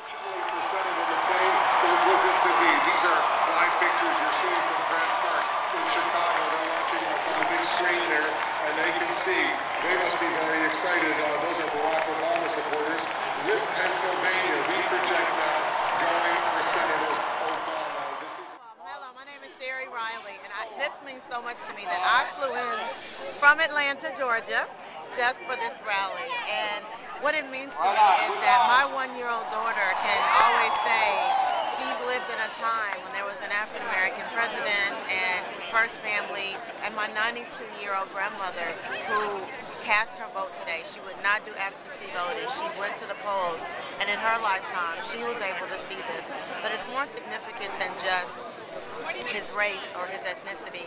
For Senator McCain, it wasn't to be. These are live pictures you're seeing from Grant Park in Chicago. They're watching us on the big screen there, and they can see. They must be very excited. Those are Barack Obama supporters. With Pennsylvania, we project now going for Senator Obama. Hello, my name is Sherry Riley, and this means so much to me that I flew in from Atlanta, Georgia, just for this rally. And what it means to me is that my one-year-old daughter can always say she's lived in a time when there was an African-American president and first family, and my 92-year-old grandmother who cast her vote today. She would not do absentee voting. She went to the polls, and in her lifetime, she was able to see this. But it's more significant than just his race or his ethnicity.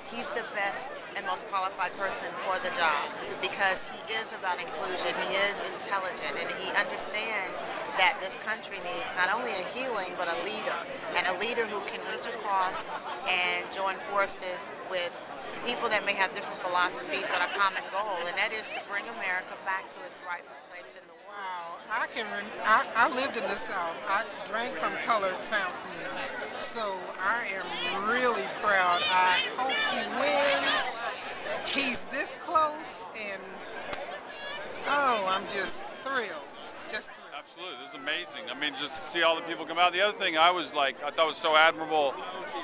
He's the best and most qualified person for the job because he is about inclusion, he is intelligent, and he understands that this country needs not only a healing but a leader, and a leader who can reach across and join forces with people that may have different philosophies but a common goal, and that is to bring America back to its rightful place in the world. Wow, I lived in the South. I drank from colored fountains, so I am really proud. I hope he wins. He's this close, and oh, I'm just thrilled. Just thrilled. Absolutely, this is amazing. I mean, just to see all the people come out. The other thing I thought was so admirable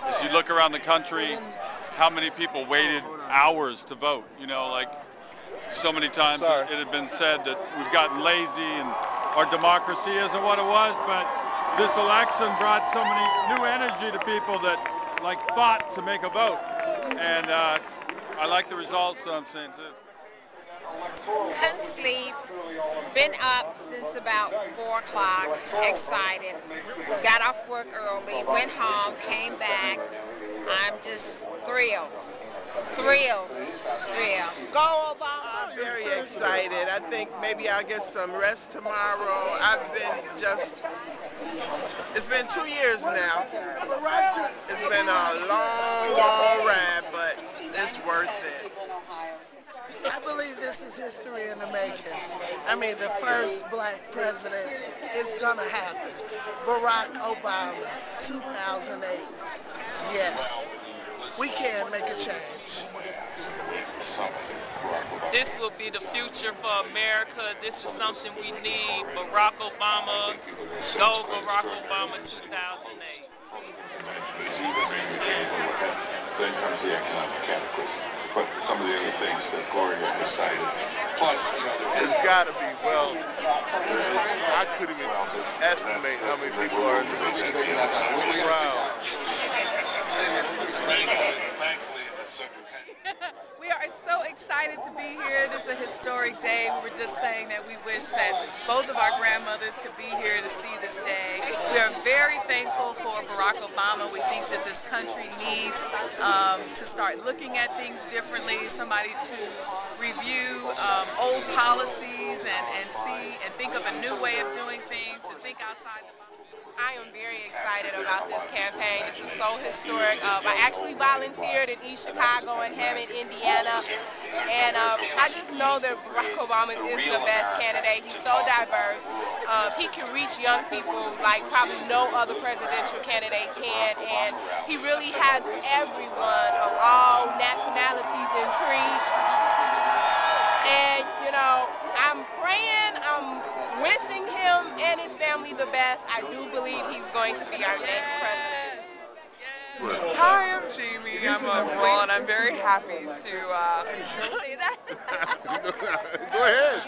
is you look around the country, how many people waited hours to vote. You know, like so many times it had been said that we've gotten lazy and our democracy isn't what it was, but this election brought so many new energy to people that fought to make a vote. And I like the results, so I'm saying too. Couldn't sleep, been up since about 4 o'clock, excited, got off work early, went home, came back. I'm just thrilled. Go Obama! I'm very excited. I think maybe I'll get some rest tomorrow. It's been 2 years now. It's been a long ride, but it's worth it. I believe this is history in the makings. I mean, the first black president is going to happen. Barack Obama, 2008. Yes, we can make a change. This will be the future for America. This is something we need. Barack Obama, go Barack Obama 2008. Then comes the economic cataclysm. But some of the other things that Gloria has cited. Plus, it's got to be, I couldn't even estimate how many people are in the crowd. We are so excited to be here. This is a historic day. We were just saying that we wish that both of our grandmothers could be here to see this day. We are very thankful for Barack Obama. We think that this country needs to start looking at things differently, somebody to review old policies and see and think of a new way of doing things, to think outside the box. I am very excited about this campaign. This is so historic. I actually volunteered in East Chicago and Hammond, Indiana, and I just know that Barack Obama is the best candidate. He's so diverse. He can reach young people like probably no other presidential candidate can, and he really has everyone of all nationalities intrigued. And, you know, I'm praying, I'm wishing him and his family the best. I do believe he's going to be our next president. Hi, I'm Jamie. I'm full, and I'm very happy to say that. Go ahead.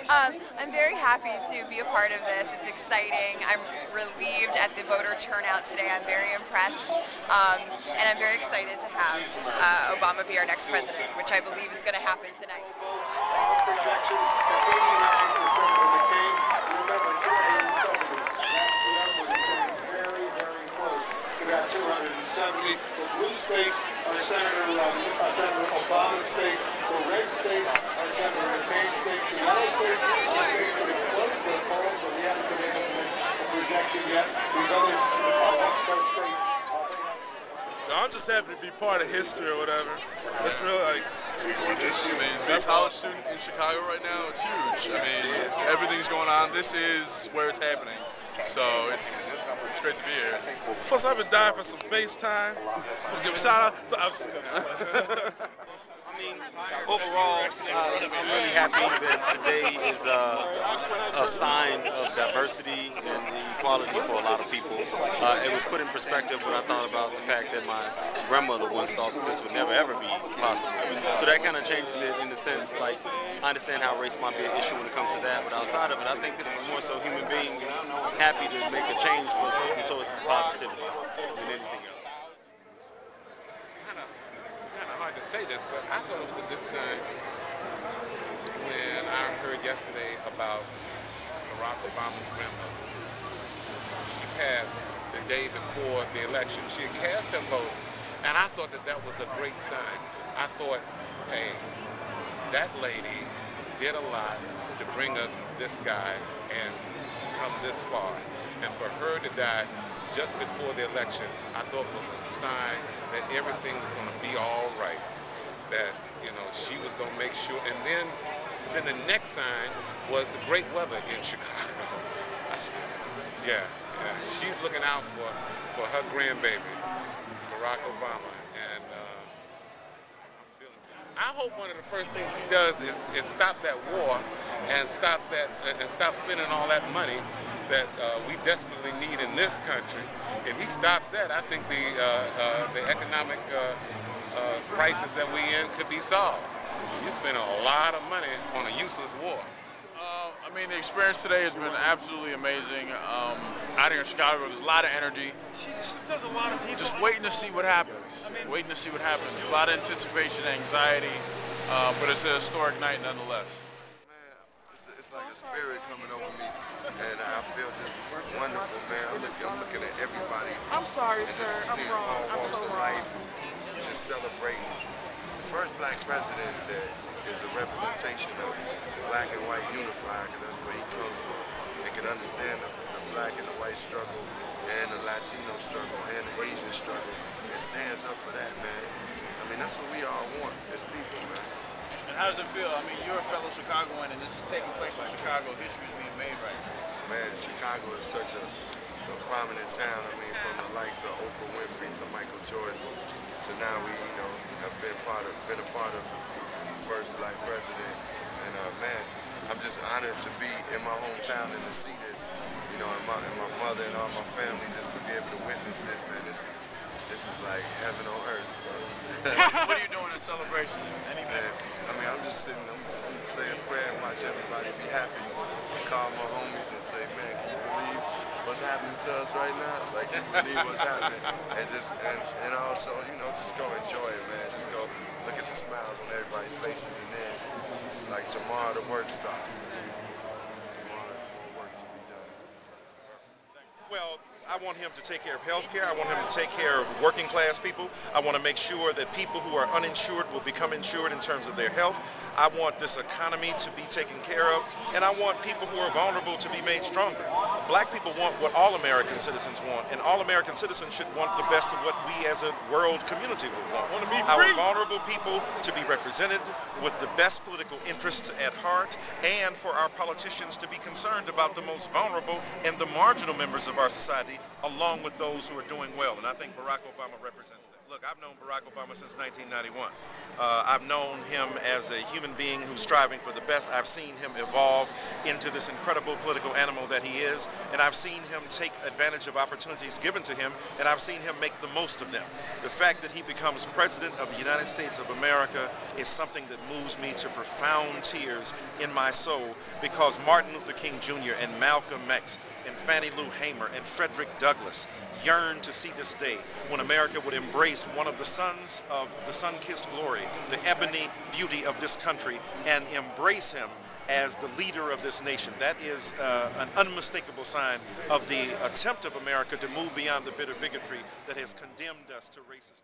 I'm very happy to be a part of this. It's exciting. I'm relieved at the voter turnout today. I'm very impressed, and I'm very excited to have Obama be our next president, which I believe is going to happen tonight. That 270. The blue states are Senator Obama states. The red states are Senator McCain states. The yellow states are states that have closed their polls, but we haven't been able to make a projection yet. These other West Coast states. I'm just happy to be part of history or whatever. It's really being a college student in Chicago right now, it's huge. I mean, everything's going on. This is where it's happening. So it's great to be here. Plus, I've been dying for some FaceTime. So give a shout out to. I mean, overall, I'm really happy that today is a sign of diversity and equality for a lot of people. It was put in perspective when I thought about the fact that my grandmother once thought that this would never ever be possible. So that kind of changes it in the sense, like, I understand how race might be an issue when it comes to that, but outside of it, I think this is more so human beings happy to make a change for something towards positivity than anything else. Hard to say this, but I thought it was a good sign when I heard yesterday about Barack Obama's grandmother. She passed the day before the election. She had cast her vote, and I thought that that was a great sign. I thought, hey, that lady did a lot to bring us this guy and come this far. And for her to die just before the election, I thought was a sign that everything was going to be all right, that, you know, she was going to make sure. And then the next sign was the great weather in Chicago. I said, yeah, she's looking out for her grandbaby, Barack Obama. And I hope one of the first things he does is stop that war and stop spending all that money that we desperately need in this country. If he stops that, I think the economic crisis that we in could be solved. You spend a lot of money on a useless war. I mean, the experience today has been absolutely amazing. Out here in Chicago, there's a lot of energy. There's a lot of people. Just waiting to see what happens. Waiting to see what happens. A lot of anticipation, anxiety, but it's a historic night nonetheless. Man, it's like a spirit coming over me, and I feel just wonderful, man. I'm looking at everybody. I'm sorry, and sir. just I'm seeing wrong. all I'm walks so of wrong. life, just celebrating. The first black president that is a representation of black and white unified, because that's where he comes from. They can understand the black and the white struggle, and the Latino struggle, and the Asian struggle. It stands up for that, man. I mean, that's what we all want as people, man. And how does it feel? I mean, you're a fellow Chicagoan, and this is taking place in Chicago. History is being made right now. Man, Chicago is such a prominent town. I mean, from the likes of Oprah Winfrey to Michael Jordan, to now we, you know, have been a part of the first black president. And man, I'm just honored to be in my hometown and to see this, you know, and my mother and all my family, just to be able to witness this, man. This is like heaven on earth. What are you doing in celebration? Man, I mean, I'm just sitting, I'm saying a prayer and watch everybody be happy. Call my homies and say, man, can you believe what's happening to us right now? Like, can you believe what's happening? And also, you know, just go enjoy it, man. Just go look at the smiles on everybody's faces, and then it's like tomorrow the work starts. Tomorrow there's more work to be done. Well, I want him to take care of health care. I want him to take care of working class people. I want to make sure that people who are uninsured will become insured in terms of their health. I want this economy to be taken care of, and I want people who are vulnerable to be made stronger. Black people want what all American citizens want, and all American citizens should want the best of what we as a world community would want. Our vulnerable people to be represented with the best political interests at heart, and for our politicians to be concerned about the most vulnerable and the marginal members of our society, along with those who are doing well. And I think Barack Obama represents that. Look, I've known Barack Obama since 1991. I've known him as a human being who's striving for the best. I've seen him evolve into this incredible political animal that he is, and I've seen him take advantage of opportunities given to him, and I've seen him make the most of them. The fact that he becomes President of the United States of America is something that moves me to profound tears in my soul, because Martin Luther King Jr. and Malcolm X and Fannie Lou Hamer and Frederick Douglass yearned to see this day when America would embrace one of the sons of the sun-kissed glory, the ebony beauty of this country, and embrace him as the leader of this nation. That is an unmistakable sign of the attempt of America to move beyond the bitter bigotry that has condemned us to racist